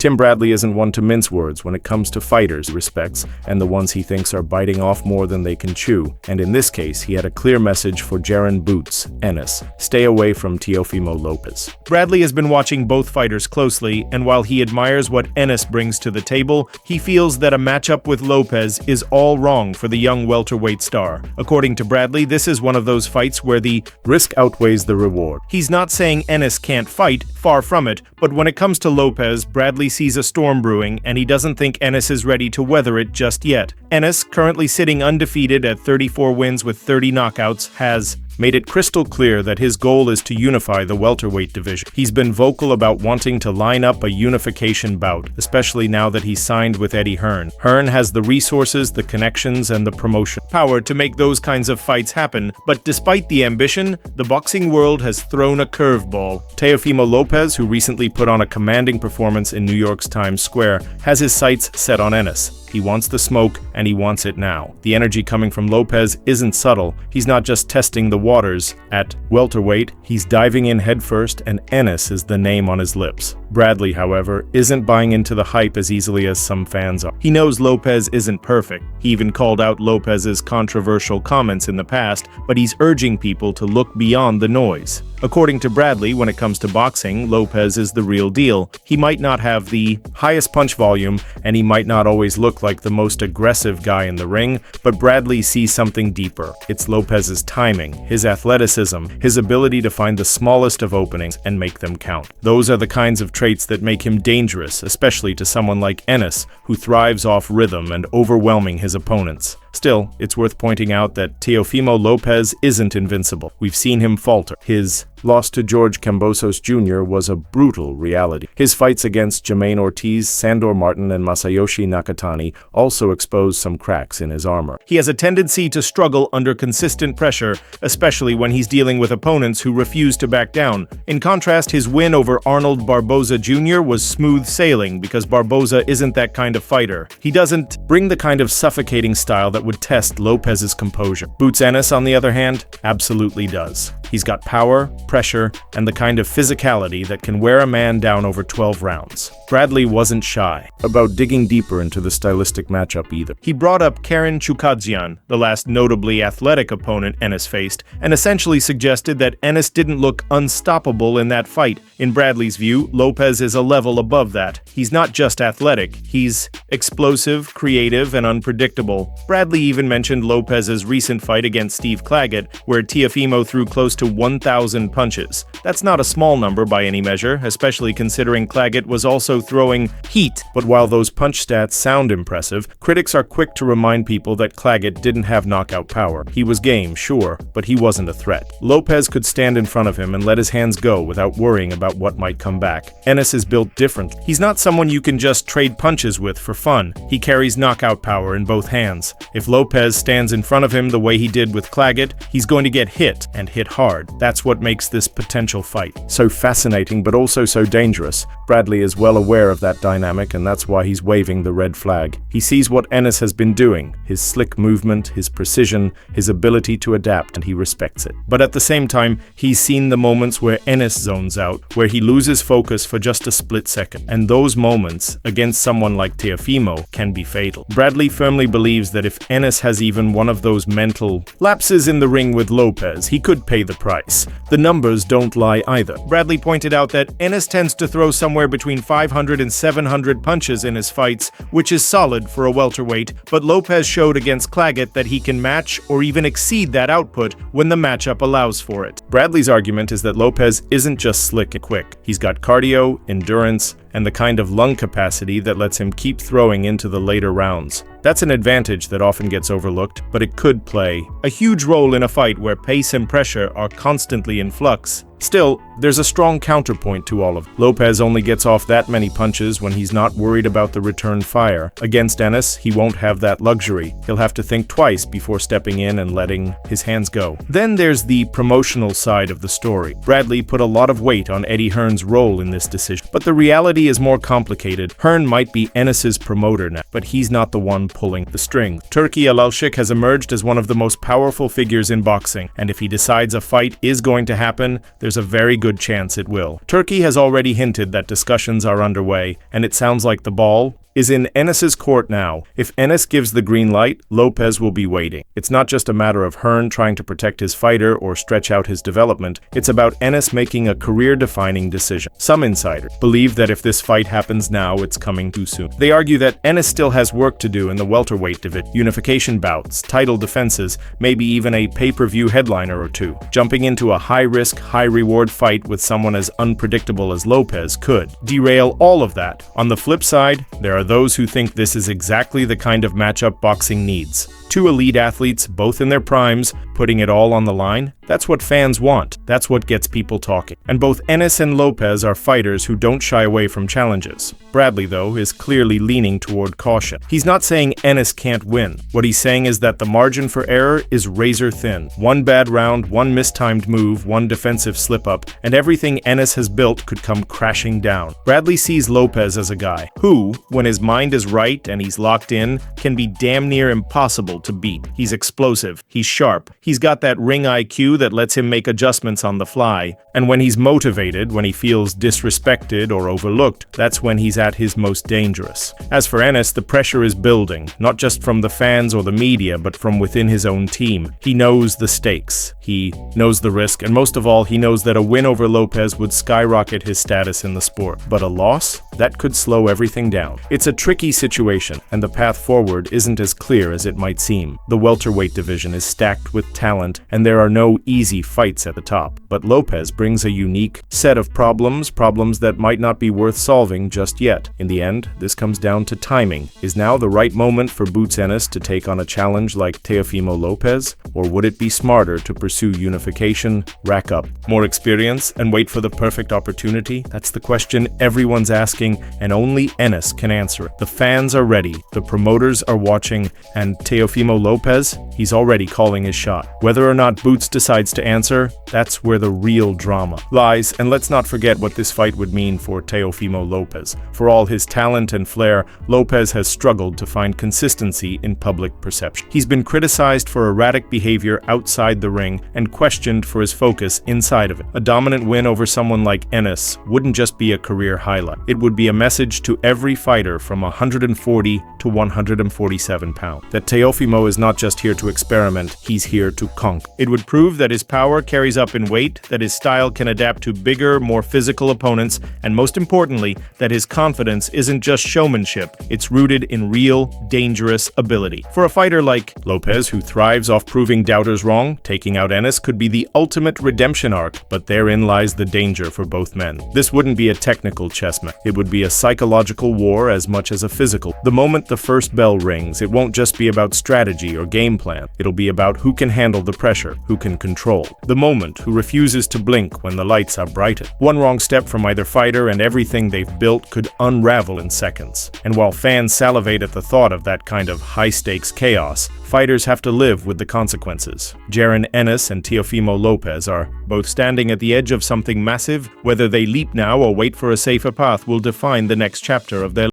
Tim Bradley isn't one to mince words when it comes to fighters he respects and the ones he thinks are biting off more than they can chew, and in this case, he had a clear message for Jaron Boots, Ennis: stay away from Teofimo Lopez. Bradley has been watching both fighters closely, and while he admires what Ennis brings to the table, he feels that a matchup with Lopez is all wrong for the young welterweight star. According to Bradley, this is one of those fights where the risk outweighs the reward. He's not saying Ennis can't fight, far from it, but when it comes to Lopez, Bradley sees a storm brewing, and he doesn't think Ennis is ready to weather it just yet. Ennis, currently sitting undefeated at 34 wins with 30 knockouts, has made it crystal clear that his goal is to unify the welterweight division. He's been vocal about wanting to line up a unification bout, especially now that he's signed with Eddie Hearn. Hearn has the resources, the connections, and the promotion power to make those kinds of fights happen, but despite the ambition, the boxing world has thrown a curveball. Teofimo Lopez, who recently put on a commanding performance in New York's Times Square, has his sights set on Ennis. He wants the smoke, and he wants it now. The energy coming from Lopez isn't subtle. He's not just testing the waters. At welterweight, he's diving in headfirst, and Ennis is the name on his lips. Bradley, however, isn't buying into the hype as easily as some fans are. He knows Lopez isn't perfect. He even called out Lopez's controversial comments in the past, but he's urging people to look beyond the noise. According to Bradley, when it comes to boxing, Lopez is the real deal. He might not have the highest punch volume, and he might not always look like the most aggressive guy in the ring, but Bradley sees something deeper. It's Lopez's timing, his athleticism, his ability to find the smallest of openings and make them count. Those are the kinds of traits that make him dangerous, especially to someone like Ennis, who thrives off rhythm and overwhelming his opponents. Still, it's worth pointing out that Teofimo Lopez isn't invincible. We've seen him falter. His loss to George Kambosos Jr. was a brutal reality. His fights against Jermaine Ortiz, Sandor Martin, and Masayoshi Nakatani also exposed some cracks in his armor. He has a tendency to struggle under consistent pressure, especially when he's dealing with opponents who refuse to back down. In contrast, his win over Arnold Barboza Jr. was smooth sailing because Barboza isn't that kind of fighter. He doesn't bring the kind of suffocating style that would test Lopez's composure. Boots Ennis, on the other hand, absolutely does. He's got power, pressure, and the kind of physicality that can wear a man down over 12 rounds. Bradley wasn't shy about digging deeper into the stylistic matchup either. He brought up Karen Chukadzian, the last notably athletic opponent Ennis faced, and essentially suggested that Ennis didn't look unstoppable in that fight. In Bradley's view, Lopez is a level above that. He's not just athletic, he's explosive, creative, and unpredictable. Bradley even mentioned Lopez's recent fight against Steve Claggett, where Teofimo threw close to 1,000 punches. That's not a small number by any measure, especially considering Claggett was also throwing heat. But while those punch stats sound impressive, critics are quick to remind people that Claggett didn't have knockout power. He was game, sure, but he wasn't a threat. Lopez could stand in front of him and let his hands go without worrying about what might come back. Ennis is built differently. He's not someone you can just trade punches with for fun. He carries knockout power in both hands. If Lopez stands in front of him the way he did with Claggett, he's going to get hit, and hit hard. That's what makes this potential fight so fascinating, but also so dangerous. Bradley is well aware of that dynamic, and that's why he's waving the red flag. He sees what Ennis has been doing, his slick movement, his precision, his ability to adapt, and he respects it. But at the same time, he's seen the moments where Ennis zones out, where he loses focus for just a split second, and those moments, against someone like Teofimo, can be fatal. Bradley firmly believes that if Ennis has even one of those mental lapses in the ring with Lopez, he could pay the price. The numbers don't lie either. Bradley pointed out that Ennis tends to throw somewhere between 500 and 700 punches in his fights, which is solid for a welterweight, but Lopez showed against Claggett that he can match or even exceed that output when the matchup allows for it. Bradley's argument is that Lopez isn't just slick and quick. He's got cardio, endurance, and the kind of lung capacity that lets him keep throwing into the later rounds. That's an advantage that often gets overlooked, but it could play a huge role in a fight where pace and pressure are constantly in flux. Still, there's a strong counterpoint to all of it. Lopez only gets off that many punches when he's not worried about the return fire. Against Ennis, he won't have that luxury. He'll have to think twice before stepping in and letting his hands go. Then there's the promotional side of the story. Bradley put a lot of weight on Eddie Hearn's role in this decision, but the reality is more complicated. Hearn might be Ennis's promoter now, but he's not the one pulling the string. Turki Alalshik has emerged as one of the most powerful figures in boxing, and if he decides a fight is going to happen, there's there's a very good chance it will. Turkey has already hinted that discussions are underway, and it sounds like the ball is in Ennis's court now. If Ennis gives the green light, Lopez will be waiting. It's not just a matter of Hearn trying to protect his fighter or stretch out his development, it's about Ennis making a career-defining decision. Some insiders believe that if this fight happens now, it's coming too soon. They argue that Ennis still has work to do in the welterweight division, unification bouts, title defenses, maybe even a pay-per-view headliner or two. Jumping into a high-risk, high-reward fight with someone as unpredictable as Lopez could derail all of that. On the flip side, there are those who think this is exactly the kind of matchup boxing needs. Two elite athletes, both in their primes, putting it all on the line. That's what fans want. That's what gets people talking. And both Ennis and Lopez are fighters who don't shy away from challenges. Bradley, though, is clearly leaning toward caution. He's not saying Ennis can't win. What he's saying is that the margin for error is razor thin. One bad round, one mistimed move, one defensive slip-up, and everything Ennis has built could come crashing down. Bradley sees Lopez as a guy who, when his mind is right and he's locked in, can be damn near impossible to beat. He's explosive, he's sharp, he's got that ring IQ that lets him make adjustments on the fly, and when he's motivated, when he feels disrespected or overlooked, that's when he's at his most dangerous. As for Ennis, the pressure is building, not just from the fans or the media, but from within his own team. He knows the stakes, he knows the risk, and most of all, he knows that a win over Lopez would skyrocket his status in the sport. But a loss? That could slow everything down. It's a tricky situation, and the path forward isn't as clear as it might seem. The welterweight division is stacked with talent, and there are no easy fights at the top. But Lopez brings a unique set of problems that might not be worth solving just yet. In the end, this comes down to timing. Is now the right moment for Boots Ennis to take on a challenge like Teofimo Lopez? Or would it be smarter to pursue unification, rack up more experience, and wait for the perfect opportunity? That's the question everyone's asking, and only Ennis can answer it. The fans are ready, the promoters are watching, and Teofimo Lopez, he's already calling his shot. Whether or not Boots decides to answer, that's where the real drama lies, and let's not forget what this fight would mean for Teofimo Lopez. For all his talent and flair, Lopez has struggled to find consistency in public perception. He's been criticized for erratic behavior outside the ring and questioned for his focus inside of it. A dominant win over someone like Ennis wouldn't just be a career highlight. It would be a message to every fighter from 140 to 147 pounds that Teofimo is not just here to experiment, he's here to conquer. It would prove that his power carries up in weight, that his style can adapt to bigger, more physical opponents, and most importantly, that his confidence isn't just showmanship, it's rooted in real, dangerous ability. For a fighter like Lopez, who thrives off proving doubters wrong, taking out Ennis could be the ultimate redemption arc, but therein lies the danger for both men. This wouldn't be a technical chess match. It would be a psychological war as much as a physical. The moment the first bell rings, it won't just be about strategy or game plan. It'll be about who can handle the pressure, who can control the moment, who refuses to blink when the lights are brightened. One wrong step from either fighter and everything they've built could unravel in seconds. And while fans salivate at the thought of that kind of high-stakes chaos, fighters have to live with the consequences. Jaron Ennis and Teofimo Lopez are both standing at the edge of something massive. Whether they leap now or wait for a safer path will define the next chapter of their